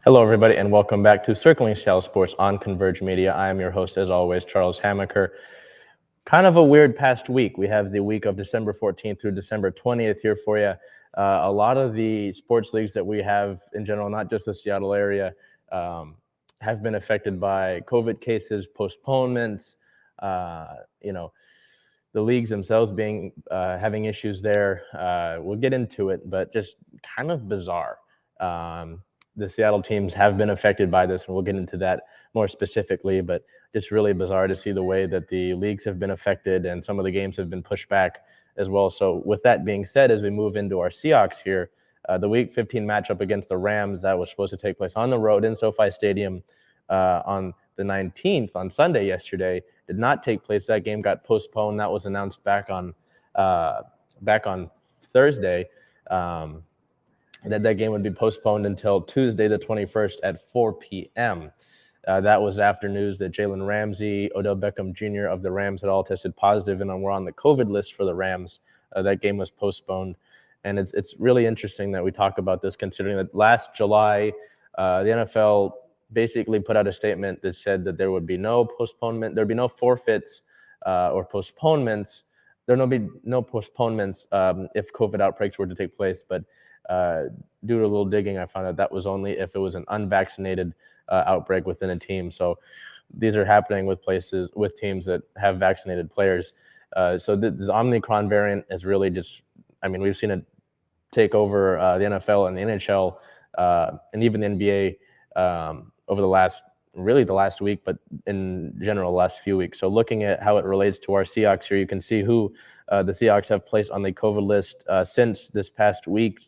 Hello, everybody, and welcome back to Circling Seattle Sports on Converge Media. I am your host, as always, Charles Hamaker. Kind of a weird past week. We have the week of December 14th through December 20th here for you. A lot of the sports leagues that we have in general, not just the Seattle area, have been affected by COVID cases, postponements, uh, you know, the leagues themselves being having issues there. We'll get into it, but just kind of bizarre. The Seattle teams have been affected by this, and we'll get into that more specifically. But just really bizarre to see the way that the leagues have been affected, and some of the games have been pushed back as well. So, with that being said, as we move into our Seahawks here, the Week 15 matchup against the Rams that was supposed to take place on the road in SoFi Stadium on the 19th on Sunday yesterday did not take place. That game got postponed. That was announced back on Thursday. That game would be postponed until Tuesday, the 21st at 4 p.m. That was after news that Jalen Ramsey, Odell Beckham Jr. of the Rams had all tested positive and were on the COVID list for the Rams. That game was postponed. And it's really interesting that we talk about this, considering that last July, the NFL basically put out a statement that said that there would be no postponement, there'd be no forfeits or postponements. There would be no postponements if COVID outbreaks were to take place. But due to a little digging, I found out that was only if it was an unvaccinated outbreak within a team. So these are happening with teams that have vaccinated players. So this Omicron variant is really just, we've seen it take over the NFL and the NHL and even the NBA over the last week, but in general, the last few weeks. So looking at how it relates to our Seahawks here, you can see who the Seahawks have placed on the COVID list since this past week.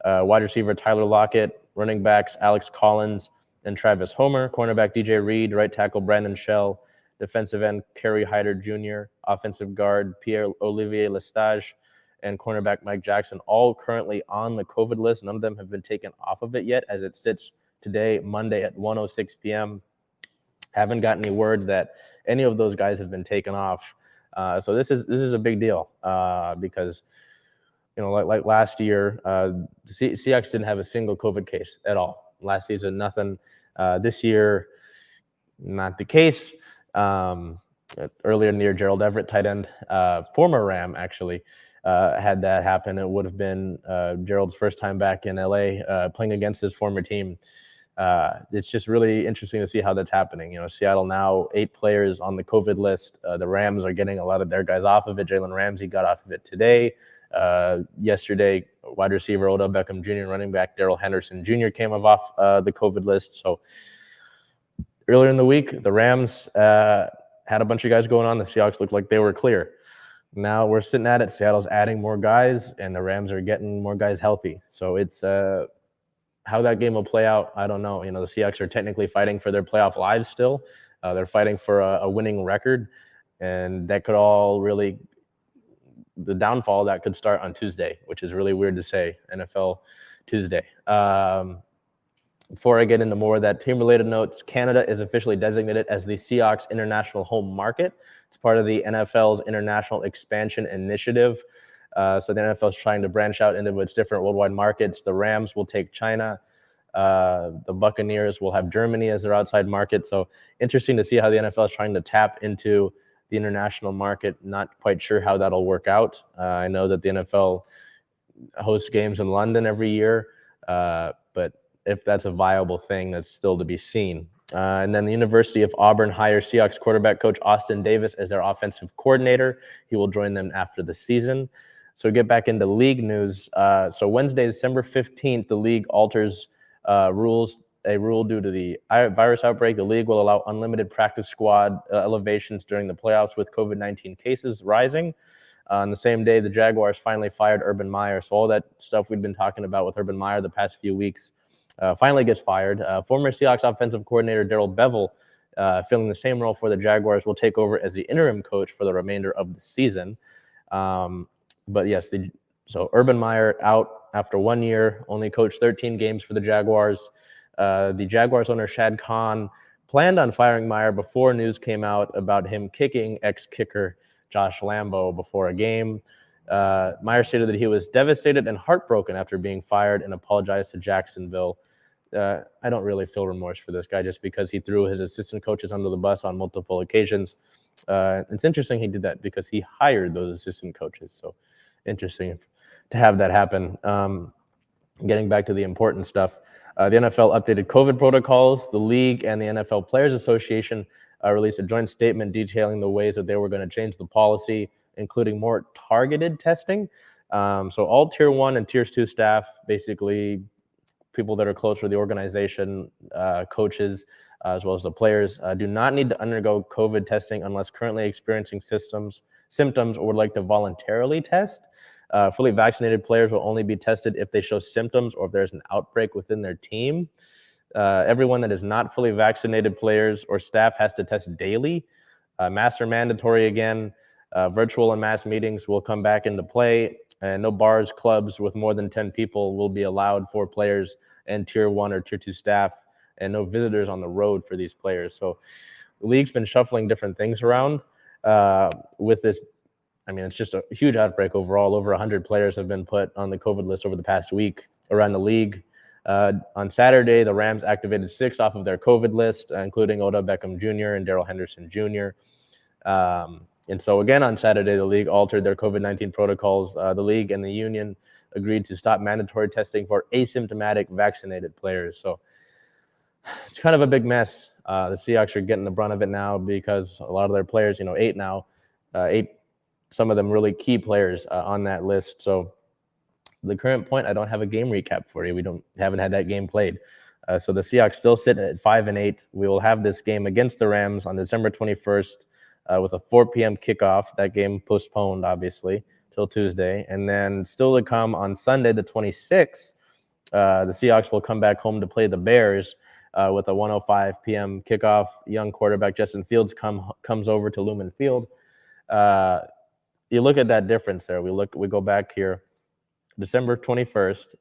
Wide receiver Tyler Lockett, running backs Alex Collins and Travis Homer, cornerback DJ Reed, right tackle Brandon Shell, defensive end Kerry Hyder Jr., offensive guard Pierre-Olivier Lestage, and cornerback Mike Jackson, all currently on the COVID list. None of them have been taken off of it yet, as it sits today, Monday at 1:06 p.m. Haven't gotten any word that any of those guys have been taken off. So this is a big deal because, like last year, the Seahawks didn't have a single COVID case at all. Last season, nothing. This year, not the case. Earlier in the year, Gerald Everett, tight end, former Ram, actually, had that happen. It would have been Gerald's first time back in LA playing against his former team. It's just really interesting to see how that's happening. Seattle now 8 players on the COVID list. The Rams are getting a lot of their guys off of it. Jalen Ramsey got off of it today. Yesterday, wide receiver Odell Beckham Jr., running back Darrell Henderson Jr. came off the COVID list. So earlier in the week, the Rams had a bunch of guys going on. The Seahawks looked like they were clear. Now we're sitting at it. Seattle's adding more guys, and the Rams are getting more guys healthy. So it's how that game will play out, I don't know. The Seahawks are technically fighting for their playoff lives still. They're fighting for a winning record, and that could all really – the downfall that could start on Tuesday, which is really weird to say, NFL Tuesday. Before I get into more of that team-related notes, Canada is officially designated as the Seahawks international home market. It's part of the NFL's international expansion initiative. So the NFL is trying to branch out into its different worldwide markets. The Rams will take China. The Buccaneers will have Germany as their outside market. So interesting to see how the NFL is trying to tap into the international market. Not quite sure how that'll work out. I know that the NFL hosts games in London every year, but if that's a viable thing, that's still to be seen. And then the University of Auburn hires Seahawks quarterback coach Austin Davis as their offensive coordinator. He will join them after the season. So get back into league news. So Wednesday, December 15th, the league alters rules. A rule due to the virus outbreak. The league will allow unlimited practice squad elevations during the playoffs with COVID-19 cases rising. On the same day, the Jaguars finally fired Urban Meyer. So all that stuff we've been talking about with Urban Meyer the past few weeks finally gets fired. Former Seahawks offensive coordinator Darrell Bevell, filling the same role for the Jaguars, will take over as the interim coach for the remainder of the season. But yes, so Urban Meyer out after 1 year, only coached 13 games for the Jaguars. The Jaguars owner Shad Khan planned on firing Meyer before news came out about him kicking ex-kicker Josh Lambo before a game. Meyer stated that he was devastated and heartbroken after being fired and apologized to Jacksonville. I don't really feel remorse for this guy just because he threw his assistant coaches under the bus on multiple occasions. It's interesting he did that because he hired those assistant coaches. So interesting to have that happen. Getting back to the important stuff, the NFL updated COVID protocols. The league and the NFL Players Association released a joint statement detailing the ways that they were going to change the policy, including more targeted testing. So all Tier 1 and Tier 2 staff, basically people that are close to the organization, coaches, as well as the players, do not need to undergo COVID testing unless currently experiencing symptoms or would like to voluntarily test. Fully vaccinated players will only be tested if they show symptoms or if there's an outbreak within their team. Everyone that is not fully vaccinated players or staff has to test daily. Masks are mandatory again. Virtual and mass meetings will come back into play. And no bars, clubs with more than 10 people will be allowed for players and Tier 1 or Tier 2 staff, and no visitors on the road for these players. So the league's been shuffling different things around with this. I mean, it's just a huge outbreak overall. Over 100 players have been put on the COVID list over the past week around the league. On Saturday, the Rams activated 6 off of their COVID list, including Odell Beckham Jr. and Darrell Henderson Jr. And so again, on Saturday, the league altered their COVID-19 protocols. The league and the union agreed to stop mandatory testing for asymptomatic vaccinated players. So it's kind of a big mess. The Seahawks are getting the brunt of it now because a lot of their players, 8 now, 8, some of them really key players on that list. So the current point, I don't have a game recap for you. We haven't had that game played. So the Seahawks still sit at 5-8. We will have this game against the Rams on December 21st. With a 4 p.m. kickoff. That game postponed, obviously, till Tuesday. And then still to come on Sunday, the 26th, the Seahawks will come back home to play the Bears with a 1:05 p.m. kickoff. Young quarterback Justin Fields comes over to Lumen Field. You look at that difference there. We go back here, December 21st,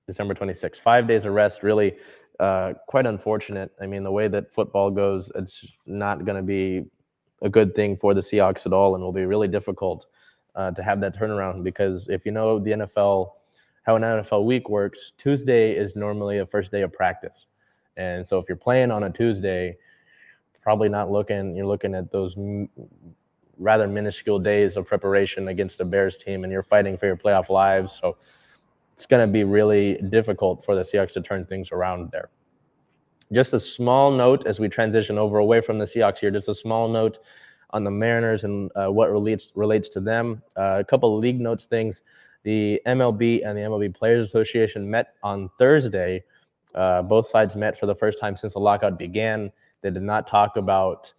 December 26th. 5 days of rest, really quite unfortunate. I mean, the way that football goes, it's not going to be a good thing for the Seahawks at all, and will be really difficult to have that turnaround because if you know the NFL, how an NFL week works, Tuesday is normally a first day of practice. And so if you're playing on a Tuesday, probably not you're looking at those rather minuscule days of preparation against the Bears team, and you're fighting for your playoff lives. So it's going to be really difficult for the Seahawks to turn things around there. Just a small note as we transition away from the Seahawks here, just a small note on the Mariners and what relates to them. A couple of league notes things. The MLB and the MLB Players Association met on Thursday. Both sides met for the first time since the lockout began. They did not talk about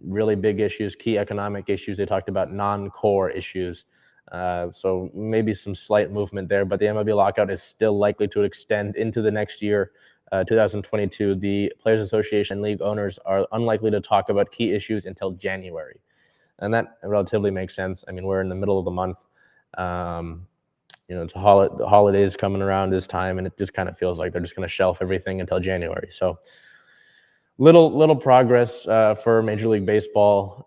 really big issues, key economic issues. They talked about non-core issues. So maybe some slight movement there, but the MLB lockout is still likely to extend into the next year. 2022, the Players Association and league owners are unlikely to talk about key issues until January. And that relatively makes sense. I mean, we're in the middle of the month. It's the holidays coming around this time, and it just kind of feels like they're just going to shelf everything until January. So little progress for Major League Baseball.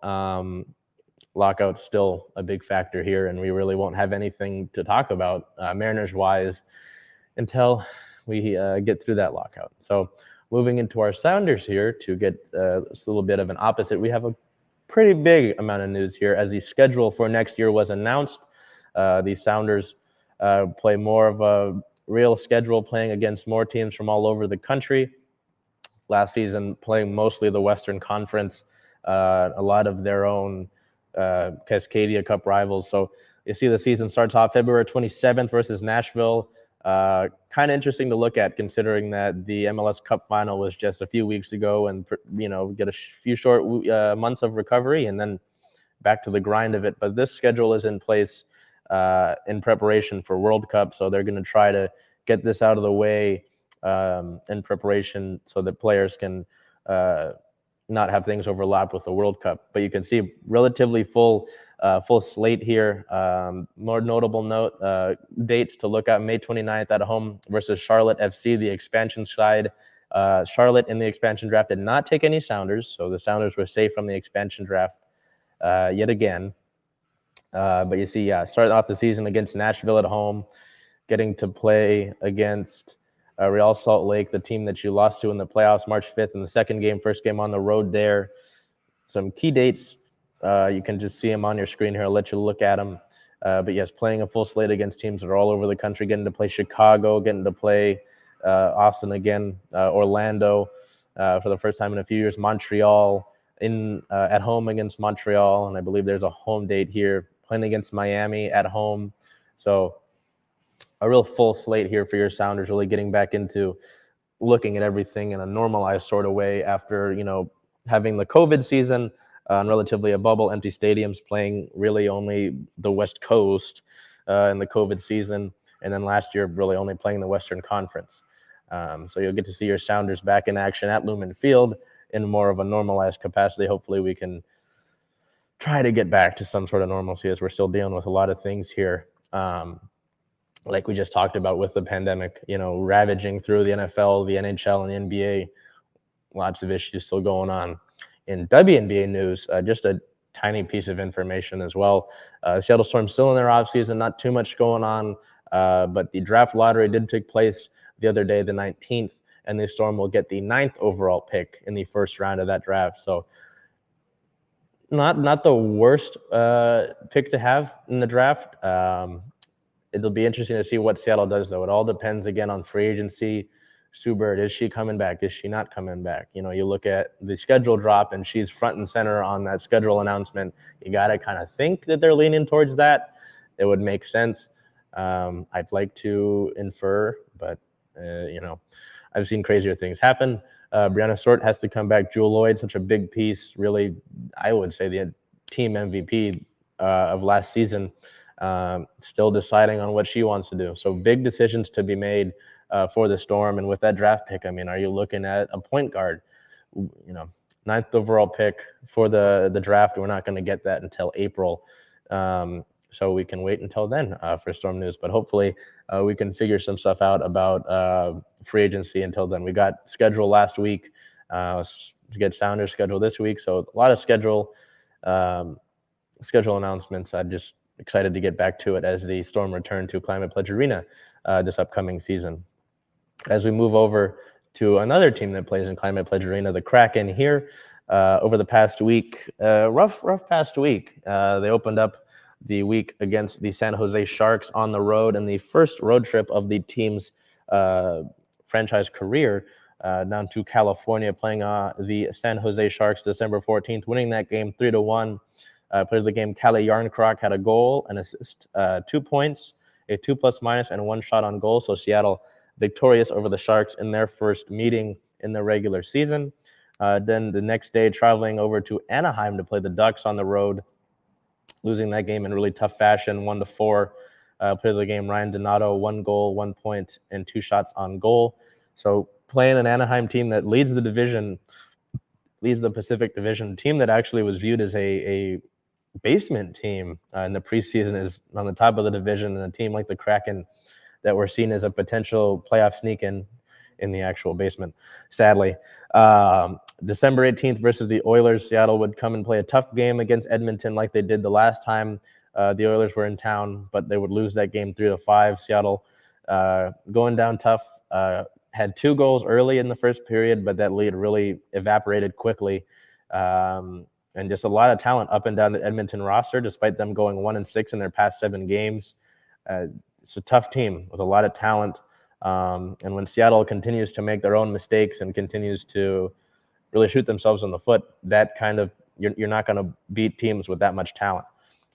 Lockout's still a big factor here, and we really won't have anything to talk about Mariners-wise until we get through that lockout. So moving into our Sounders here to get a little bit of an opposite, we have a pretty big amount of news here as the schedule for next year was announced. The Sounders play more of a real schedule, playing against more teams from all over the country. Last season, playing mostly the Western Conference, a lot of their own Cascadia Cup rivals. So you see the season starts off February 27th versus Nashville. Kind of interesting to look at considering that the MLS Cup final was just a few weeks ago and, get a few short months of recovery and then back to the grind of it. But this schedule is in place in preparation for World Cup. So they're going to try to get this out of the way in preparation so that players can not have things overlap with the World Cup. But you can see relatively full slate here. More notable note, dates to look at: May 29th at home versus Charlotte FC, the expansion side. Charlotte in the expansion draft did not take any Sounders, so the Sounders were safe from the expansion draft yet again. But you see, starting off the season against Nashville at home, getting to play against Real Salt Lake, the team that you lost to in the playoffs March 5th in the second game, first game on the road there. Some key dates. You can just see them on your screen here. I'll let you look at them. But yes, playing a full slate against teams that are all over the country, getting to play Chicago, getting to play Austin again, Orlando for the first time in a few years, Montreal at home against Montreal, and I believe there's a home date here, playing against Miami at home. So a real full slate here for your Sounders, really getting back into looking at everything in a normalized sort of way after, having the COVID season and relatively a bubble, empty stadiums, playing really only the West Coast in the COVID season, and then last year really only playing the Western Conference. So you'll get to see your Sounders back in action at Lumen Field in more of a normalized capacity. Hopefully we can try to get back to some sort of normalcy as we're still dealing with a lot of things here. Like we just talked about with the pandemic, ravaging through the NFL, the NHL, and the NBA. Lots of issues still going on. In WNBA news, just a tiny piece of information as well. Seattle Storm still in their offseason, not too much going on, but the draft lottery did take place the other day, the 19th, and the Storm will get the 9th overall pick in the first round of that draft. So not the worst pick to have in the draft. It'll be interesting to see what Seattle does, though. It all depends, again, on free agency. Sue Bird, is she coming back? Is she not coming back? You look at the schedule drop, and she's front and center on that schedule announcement. You got to kind of think that they're leaning towards that. It would make sense. I'd like to infer, but, I've seen crazier things happen. Brianna Sort has to come back. Jewel Lloyd, such a big piece, really, I would say the team MVP of last season. Still deciding on what she wants to do. So big decisions to be made for the Storm. And with that draft pick, are you looking at a point guard? 9th overall pick for the draft. We're not going to get that until April. So we can wait until then for Storm news. But hopefully we can figure some stuff out about free agency until then. We got schedule last week to get Sounders schedule this week. So a lot of schedule announcements. I'm just excited to get back to it as the Storm return to Climate Pledge Arena this upcoming season. As we move over to another team that plays in Climate Pledge Arena, the Kraken here, over the past week, rough past week. They opened up the week against the San Jose Sharks on the road, and the first road trip of the team's franchise career down to California, playing the San Jose Sharks December 14th, winning that game 3-1. Player of the game, Kalle Järnkrok, had a goal, an assist, 2 points, a 2+- and 1 shot on goal. So Seattle victorious over the Sharks in their first meeting in the regular season. Then the next day, traveling over to Anaheim to play the Ducks on the road, losing that game in really tough fashion, 1-4. Player of the game, Ryan Donato, 1 goal, 1 point, and 2 shots on goal. So playing an Anaheim team that leads the Pacific Division, team that actually was viewed as a basement team in the preseason, is on the top of the division, and a team like the Kraken that were seen as a potential playoff sneak in the actual basement, sadly. December 18th versus the Oilers, Seattle would come and play a tough game against Edmonton like they did the last time the Oilers were in town, but they would lose that game 3-5. Seattle going down tough, had 2 goals early in the first period, but that lead really evaporated quickly. And just a lot of talent up and down the Edmonton roster, despite them going 1-6 in their past 7 games. It's a tough team with a lot of talent. And when Seattle continues to make their own mistakes and continues to really shoot themselves in the foot, that kind of, you're not going to beat teams with that much talent.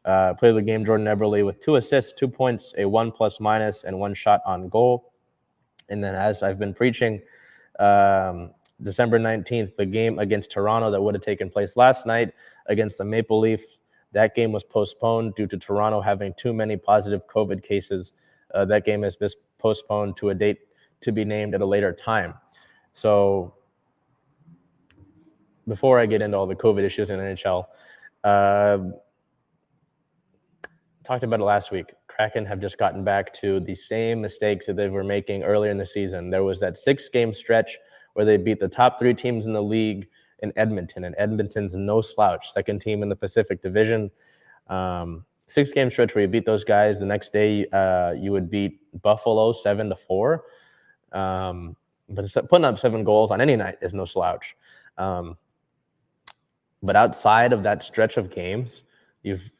Player of the game, Jordan Eberle, with 2 assists, 2 points, a 1+-, and 1 shot on goal. And then, as I've been preaching, December 19th, the game against Toronto that would have taken place last night against the Maple Leafs, that game was postponed due to Toronto having too many positive COVID cases. That game has been postponed to a date to be named at a later time. So before I get into all the COVID issues in NHL, talked about it last week. Kraken have just gotten back to the same mistakes that they were making earlier in the season. There was that 6-game stretch where they beat the top 3 teams in the league in Edmonton, and Edmonton's no slouch, second team in the Pacific Division. 6-game stretch where you beat those guys. The next day, you would beat Buffalo 7-4. But putting up 7 goals on any night is no slouch. But outside of that stretch of games, you've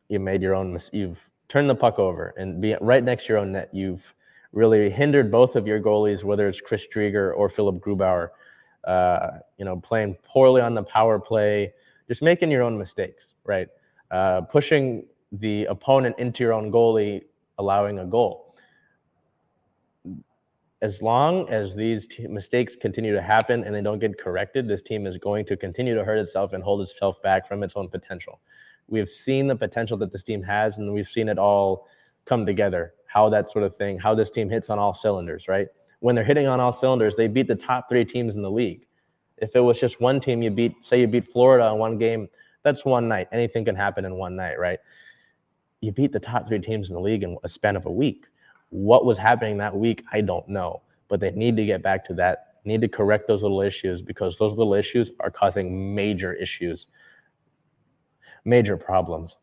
made your own. You've turned the puck over and be right next to your own net. You've really hindered both of your goalies, whether it's Chris Drieger or Philip Grubauer. Playing poorly on the power play, just making your own mistakes, right? Pushing the opponent into your own goalie, allowing a goal. As long as these mistakes continue to happen and they don't get corrected, this team is going to continue to hurt itself and hold itself back from its own potential. We've seen the potential that this team has, and we've seen it all come together, how that sort of thing, how this team hits on all cylinders, right? When they're hitting on all cylinders, they beat the top 3 teams in the league. If it was just one team you beat Florida in one game, that's one night. Anything can happen in one night, right? You beat the top 3 teams in the league in a span of a week. What was happening that week, I don't know. But they need to get back to that, need to correct those little issues, because those little issues are causing major problems,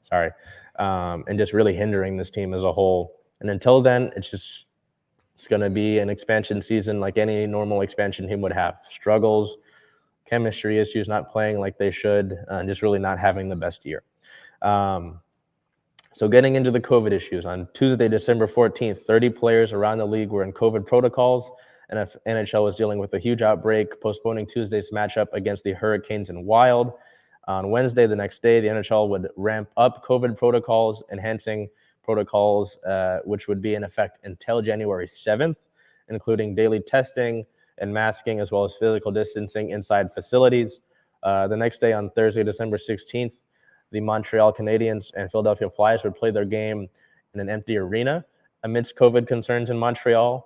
and just really hindering this team as a whole. And until then, it's going to be an expansion season like any normal expansion team would have. Struggles, chemistry issues, not playing like they should, and just really not having the best year. So getting into the COVID issues, on Tuesday, December 14th, 30 players around the league were in COVID protocols, and NHL was dealing with a huge outbreak, postponing Tuesday's matchup against the Hurricanes and Wild. On Wednesday, the next day, the NHL would ramp up COVID protocols, enhancing protocols, which would be in effect until January 7th, including daily testing and masking, as well as physical distancing inside facilities. The next day, on Thursday, December 16th, the Montreal Canadiens and Philadelphia Flyers would play their game in an empty arena amidst COVID concerns in Montreal.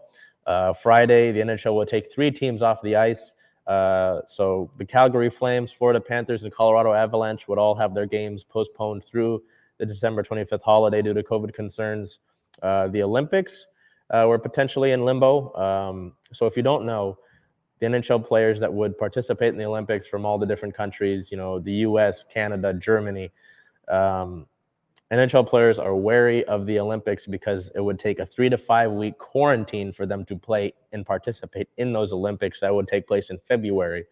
Friday, the NHL will take 3 teams off the ice. So the Calgary Flames, Florida Panthers, and Colorado Avalanche would all have their games postponed through the December 25th holiday due to COVID concerns. The Olympics were potentially in limbo. So if you don't know, the NHL players that would participate in the Olympics from all the different countries, the US, Canada, Germany, NHL players are wary of the Olympics because it would take a 3 to 5 week quarantine for them to play and participate in those Olympics that would take place in February.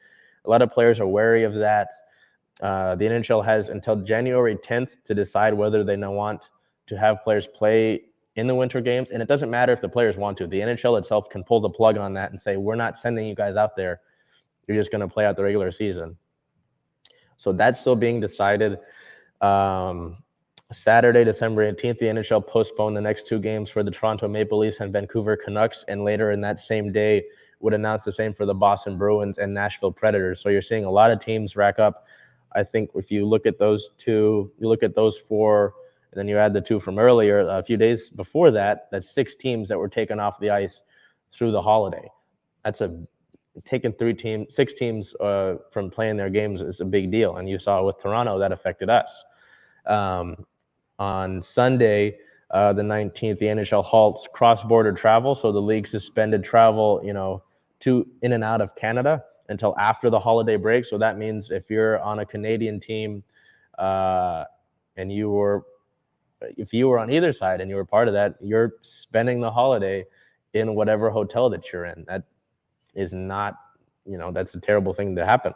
A lot of players are wary of that. The NHL has until January 10th to decide whether they want to have players play in the Winter Games, and it doesn't matter if the players want to. The NHL itself can pull the plug on that and say, we're not sending you guys out there. You're just going to play out the regular season. So that's still being decided. Saturday, December 18th, the NHL postponed the next 2 games for the Toronto Maple Leafs and Vancouver Canucks, and later in that same day would announce the same for the Boston Bruins and Nashville Predators. So you're seeing a lot of teams rack up. I think if you look at those 2, you look at those 4, and then you add the 2 from earlier, a few days before that, that's 6 teams that were taken off the ice through the holiday. That's taking 6 teams from playing their games is a big deal. And you saw with Toronto, that affected us. On Sunday, the 19th, the NHL halts cross-border travel. So the league suspended travel, to in and out of Canada until after the holiday break. So that means if you're on a Canadian team and if you were on either side and you were part of that, you're spending the holiday in whatever hotel that you're in. That is not, that's a terrible thing to happen.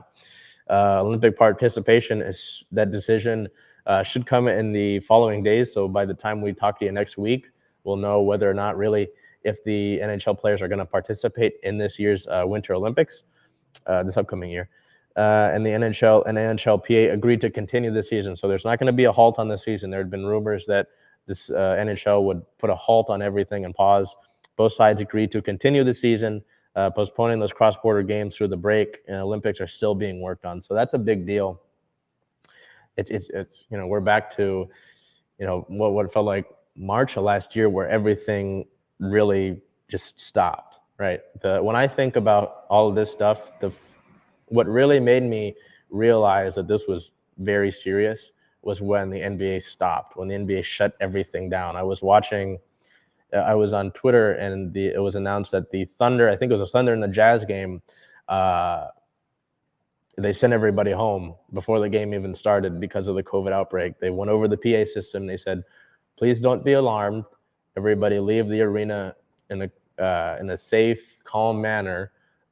Olympic participation is that decision should come in the following days. So by the time we talk to you next week, we'll know whether or not really if the NHL players are going to participate in this year's Winter Olympics, this upcoming year. And the NHL and NHLPA agreed to continue the season. So there's not going to be a halt on the season. There had been rumors that this NHL would put a halt on everything and pause. Both sides agreed to continue the season, postponing those cross-border games through the break. And Olympics are still being worked on. So that's a big deal. It's we're back to, what felt like March of last year where everything really just stopped, right? When I think about all of this stuff, what really made me realize that this was very serious was when the NBA stopped, when the NBA shut everything down. I was on Twitter, and it was announced that the Thunder, I think it was the Thunder in the Jazz game, they sent everybody home before the game even started because of the COVID outbreak. They went over the PA system. They said, please don't be alarmed. Everybody leave the arena in a safe, calm manner,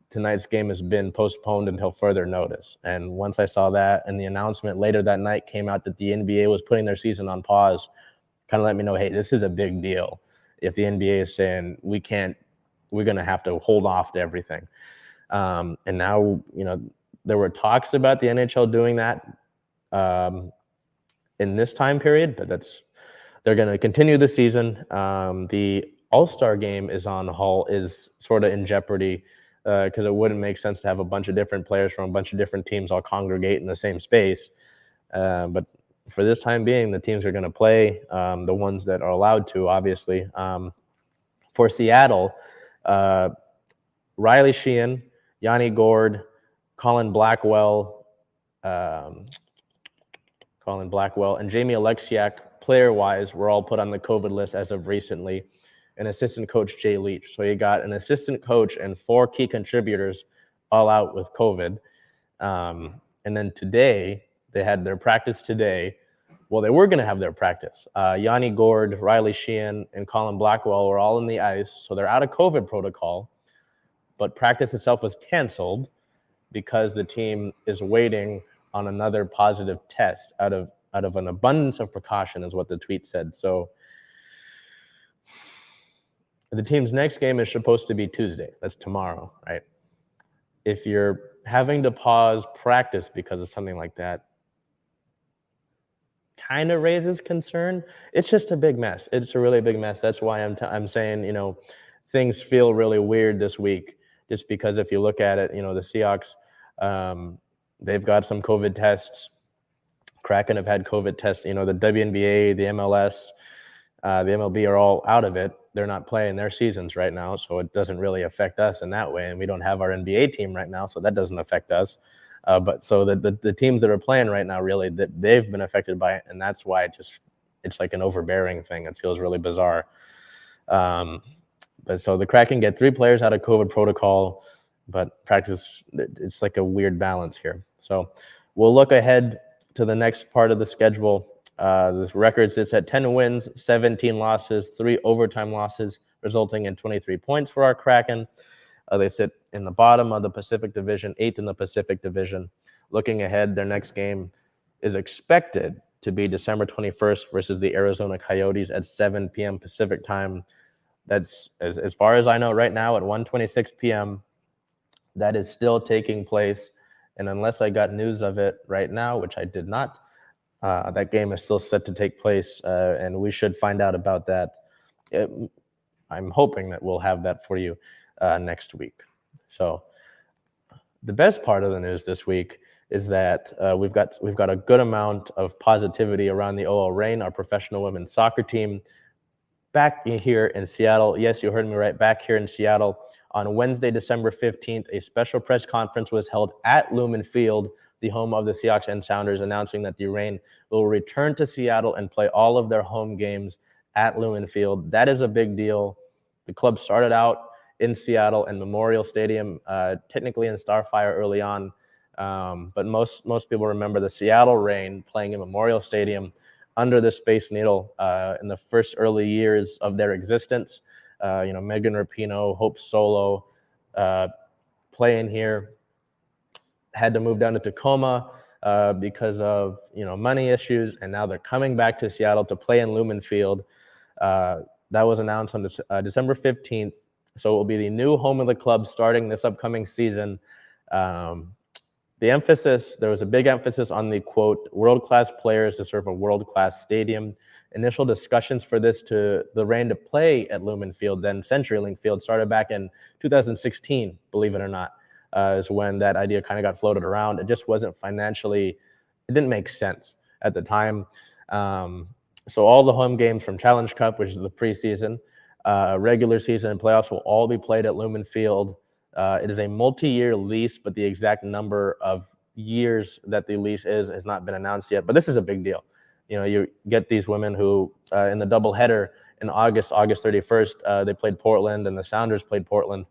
tonight's game has been postponed until further notice. And once I saw that and the announcement later that night came out that the NBA was putting their season on pause, kind of let me know, hey, this is a big deal. If the NBA is saying we're going to have to hold off to everything. And now, there were talks about the NHL doing that in this time period, but they're going to continue the season. The All-Star game is sort of in jeopardy because it wouldn't make sense to have a bunch of different players from a bunch of different teams all congregate in the same space. But for this time being, the teams are going to play, the ones that are allowed to, obviously. For Seattle, Riley Sheehan, Yanni Gourde, Colin Blackwell, and Jamie Alexiak, player-wise, were all put on the COVID list as of recently, and assistant coach Jay Leach. So you got an assistant coach and 4 key contributors all out with COVID. And then today, they had their practice today. Well, they were going to have their practice. Yanni Gourde, Riley Sheehan, and Colin Blackwell were all in the ice, so they're out of COVID protocol, but practice itself was canceled because the team is waiting on another positive test out of an abundance of precaution, is what the tweet said. So the team's next game is supposed to be Tuesday. That's tomorrow, right? If you're having to pause practice because of something like that, kind of raises concern. It's just a big mess. It's a really big mess. That's why I'm saying, things feel really weird this week, just because if you look at it, the Seahawks, they've got some COVID tests. Kraken have had COVID tests. The WNBA, the MLS, the MLB are all out of it. They're not playing their seasons right now, so it doesn't really affect us in that way. And we don't have our NBA team right now, so that doesn't affect us. But so the teams that are playing right now, really, they've been affected by it, and that's why it's like an overbearing thing. It feels really bizarre. But so the Kraken get 3 players out of COVID protocol, but practice, it's like a weird balance here. So we'll look ahead to the next part of the schedule. The record sits at 10 wins, 17 losses, 3 overtime losses, resulting in 23 points for our Kraken. They sit in the bottom of the Pacific Division, 8th in the Pacific Division. Looking ahead, their next game is expected to be December 21st versus the Arizona Coyotes at 7 p.m. Pacific time. That's, as far as I know right now, at 1:26 p.m., that is still taking place. And unless I got news of it right now, which I did not, that game is still set to take place, and we should find out about that. I'm hoping that we'll have that for you next week. So the best part of the news this week is that we've got a good amount of positivity around the OL Reign, our professional women's soccer team, back here in Seattle. Yes, you heard me right, back here in Seattle. On Wednesday, December 15th, a special press conference was held at Lumen Field, the home of the Seahawks and Sounders, announcing that the Reign will return to Seattle and play all of their home games at Lumen Field. That is a big deal. The club started out in Seattle and Memorial Stadium, technically in Starfire early on, but most people remember the Seattle Reign playing in Memorial Stadium under the Space Needle in the first early years of their existence. Megan Rapinoe, Hope Solo playing here, had to move down to Tacoma because of money issues, and now they're coming back to Seattle to play in Lumen Field. That was announced on December 15th, so it will be the new home of the club starting this upcoming season. There was a big emphasis on the, quote, world-class players to serve a world-class stadium. Initial discussions for the Reign to play at Lumen Field, then CenturyLink Field, started back in 2016, believe it or not, is when that idea kind of got floated around. It just wasn't it didn't make sense at the time. So all the home games from Challenge Cup, which is the preseason, regular season, and playoffs will all be played at Lumen Field. It is a multi-year lease, but the exact number of years that the lease has not been announced yet. But this is a big deal. You get these women who, in the doubleheader in August 31st, they played Portland, and the Sounders played Portland,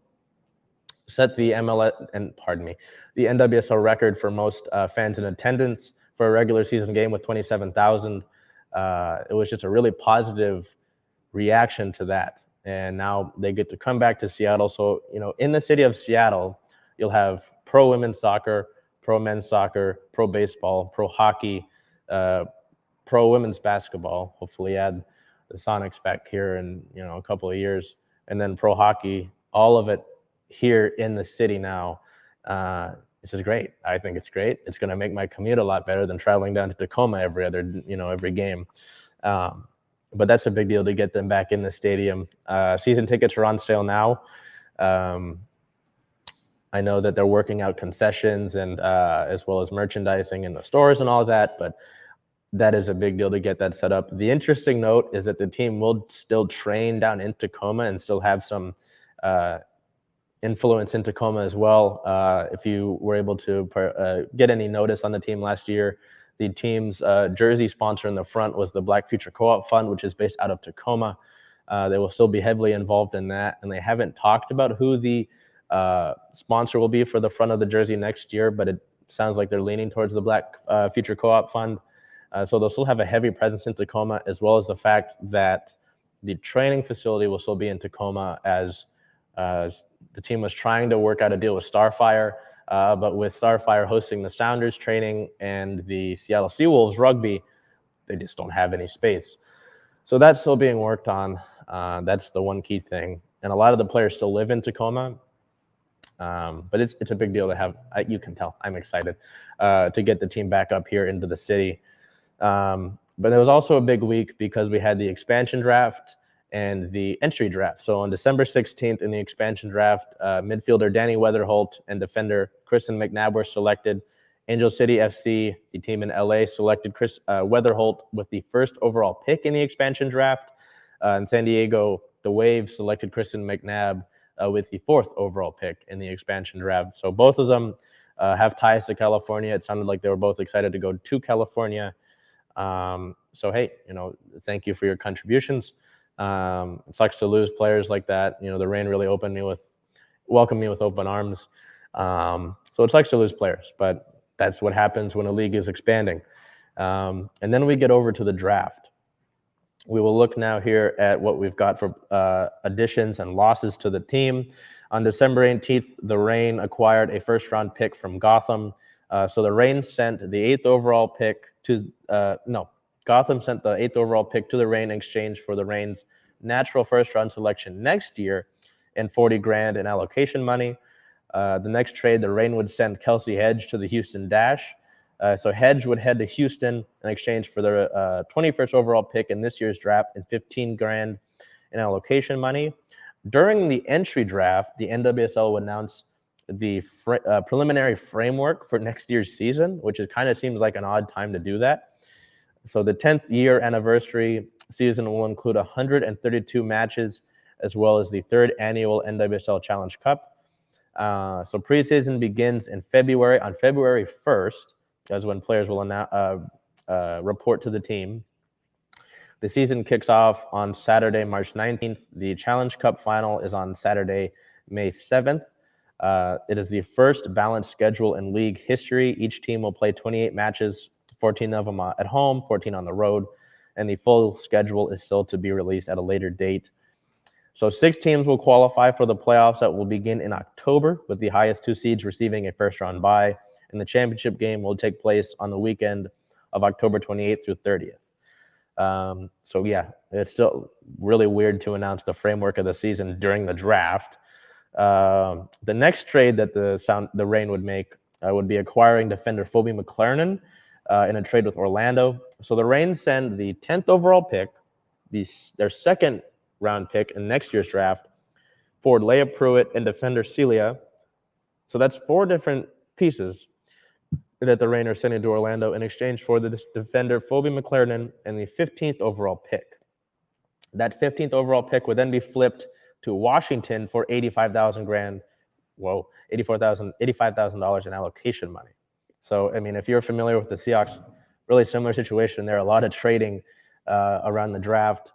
set the the NWSL record for most fans in attendance for a regular season game with 27,000. It was just a really positive reaction to that. and now they get to come back to Seattle. So, in the city of Seattle, you'll have pro women's soccer, pro men's soccer, pro baseball, pro hockey, pro women's basketball. Hopefully add the Sonics back here in a couple of years, and then pro hockey. All of it here in the city now. This is great. I think it's great. It's going to make my commute a lot better than traveling down to Tacoma every game. But that's a big deal to get them back in the stadium. Season tickets are on sale now. I know that they're working out concessions and as well as merchandising in the stores and all that, but that is a big deal to get that set up. The interesting note is that the team will still train down in Tacoma and still have some influence in Tacoma as well. If you were able to get any notice on the team last year, the team's jersey sponsor in the front was the Black Future Co-op Fund, which is based out of Tacoma. They will still be heavily involved in that, and they haven't talked about who the sponsor will be for the front of the jersey next year, but it sounds like they're leaning towards the Black Future Co-op Fund. So they'll still have a heavy presence in Tacoma, as well as the fact that the training facility will still be in Tacoma, as the team was trying to work out a deal with Starfire, but with Starfire hosting the Sounders training and the Seattle Seawolves rugby, they just don't have any space. So that's still being worked on. That's the one key thing. And a lot of the players still live in Tacoma, but it's a big deal to have. You can tell I'm excited to get the team back up here into the city. But it was also a big week because we had the expansion draft and the entry draft. So on December 16th in the expansion draft, midfielder Danny Weatherholt and defender Kristen McNabb were selected. Angel City FC, the team in LA, selected Chris Weatherholt with the first overall pick in the expansion draft. And San Diego, the Wave, selected Kristen McNabb with the fourth overall pick in the expansion draft. So both of them have ties to California. It sounded like they were both excited to go to California. So hey, thank you for your contributions. It sucks to lose players like that. The Reign really welcomed me with open arms. So it sucks to lose players, but that's what happens when a league is expanding. And then we get over to the draft. We will look now here at what we've got for additions and losses to the team. On December 18th, the Reign acquired a first-round pick from Gotham. So the Reign sent the 8th overall pick Gotham sent the 8th overall pick to the Reign in exchange for the Reign's natural first-round selection next year and $40,000 in allocation money. The next trade, the Reign would send Kelsey Hedge to the Houston Dash. So Hedge would head to Houston in exchange for the 21st overall pick in this year's draft and $15,000 in allocation money. During the entry draft, the NWSL would announce the preliminary framework for next year's season, which kind of seems like an odd time to do that. So the 10th year anniversary season will include 132 matches, as well as the third annual NWSL Challenge Cup. So preseason begins in February. On February 1st, is when players will report to the team. The season kicks off on Saturday, March 19th. The Challenge Cup final is on Saturday, May 7th. It is the first balanced schedule in league history. Each team will play 28 matches, 14 of them at home, 14 on the road, and the full schedule is still to be released at a later date. So 6 teams will qualify for the playoffs that will begin in October, with the highest 2 seeds receiving a first-round bye, and the championship game will take place on the weekend of October 28th through 30th. So yeah, it's still really weird to announce the framework of the season during the draft. The next trade that the Reign would make would be acquiring defender Phoebe McLernon in a trade with Orlando. So the Reign send the 10th overall pick, their second round pick in next year's draft, forward Leah Pruitt and defender Celia. So that's 4 different pieces that the Reign are sending to Orlando in exchange for the defender Phoebe McLernon and the 15th overall pick. That 15th overall pick would then be flipped to Washington for $85,000 in allocation money. So, I mean, if you're familiar with the Seahawks, really similar situation there. A lot of trading around the draft.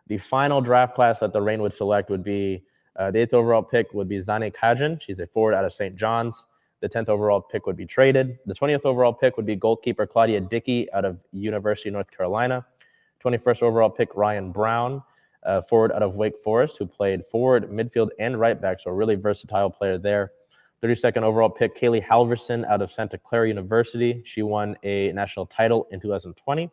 The final draft class that the Reign would select would be the 8th overall pick would be Zane Kajan. She's a forward out of St. John's. The 10th overall pick would be traded. The 20th overall pick would be goalkeeper Claudia Dickey out of University of North Carolina. 21st overall pick Ryan Brown forward out of Wake Forest, who played forward, midfield, and right back, so a really versatile player there. 32nd overall pick, Kaylee Halverson out of Santa Clara University. She won a national title in 2020.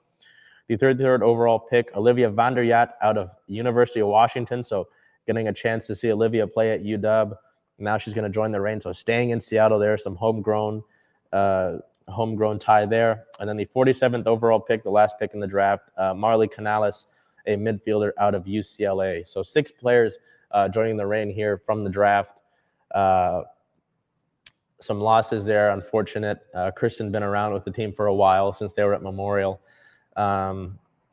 The 33rd overall pick, Olivia Van Der Yat out of University of Washington. So getting a chance to see Olivia play at UW. Now she's going to join the Reign. So staying in Seattle there, some homegrown tie there. And then the 47th overall pick, the last pick in the draft, Marley Canales, a midfielder out of UCLA. So 6 players joining the Reign here from the draft. Some losses there, unfortunate. Kristen been around with the team for a while since they were at Memorial.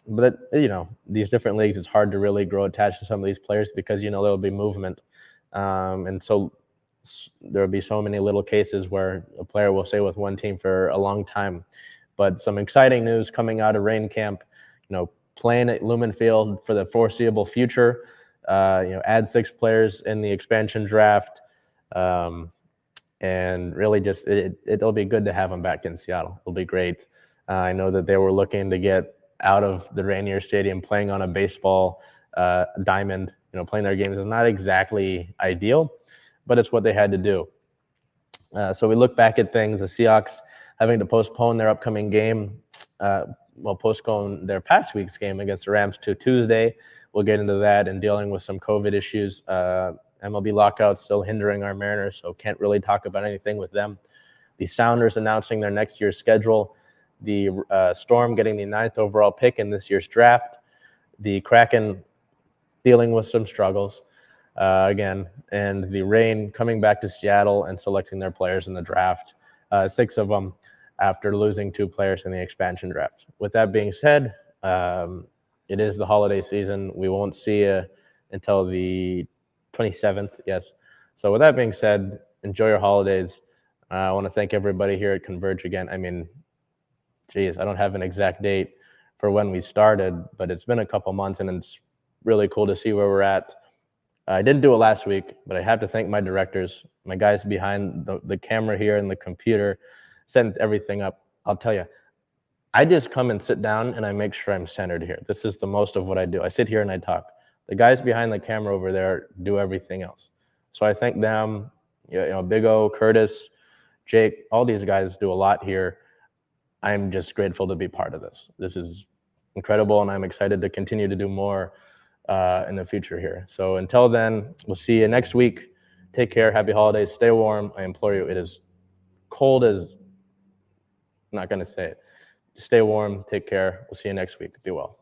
But these different leagues, it's hard to really grow attached to some of these players because there'll be movement, and so there'll be so many little cases where a player will stay with one team for a long time. But some exciting news coming out of Reign Camp, playing at Lumen Field for the foreseeable future. Add 6 players in the expansion draft, and really just it'll be good to have them back in Seattle. It'll be great. I know that they were looking to get out of the Rainier Stadium. Playing on a baseball diamond, playing their games is not exactly ideal, but it's what they had to do. So we look back at things. The Seahawks having to postpone their upcoming game, postpone their past week's game against the Rams to Tuesday. We'll get into that and dealing with some COVID issues. MLB lockout still hindering our Mariners, so can't really talk about anything with them. The Sounders announcing their next year's schedule. The Storm getting the 9th overall pick in this year's draft. The Kraken dealing with some struggles again. And the Reign coming back to Seattle and selecting their players in the draft. 6 of them after losing 2 players in the expansion draft. With that being said, it is the holiday season. We won't see you until the 27th, yes. So with that being said, enjoy your holidays. I want to thank everybody here at Converge again. I mean, geez, I don't have an exact date for when we started, but it's been a couple months, and it's really cool to see where we're at. I didn't do it last week, but I have to thank my directors, my guys behind the camera here and the computer, setting everything up. I'll tell you, I just come and sit down, and I make sure I'm centered here. This is the most of what I do. I sit here and I talk. The guys behind the camera over there do everything else. So I thank them, Big O, Curtis, Jake, all these guys do a lot here. I'm just grateful to be part of this. This is incredible, and I'm excited to continue to do more in the future here. So until then, we'll see you next week. Take care. Happy holidays. Stay warm. I implore you. It is cold as, I'm not going to say it. Stay warm. Take care. We'll see you next week. Be well.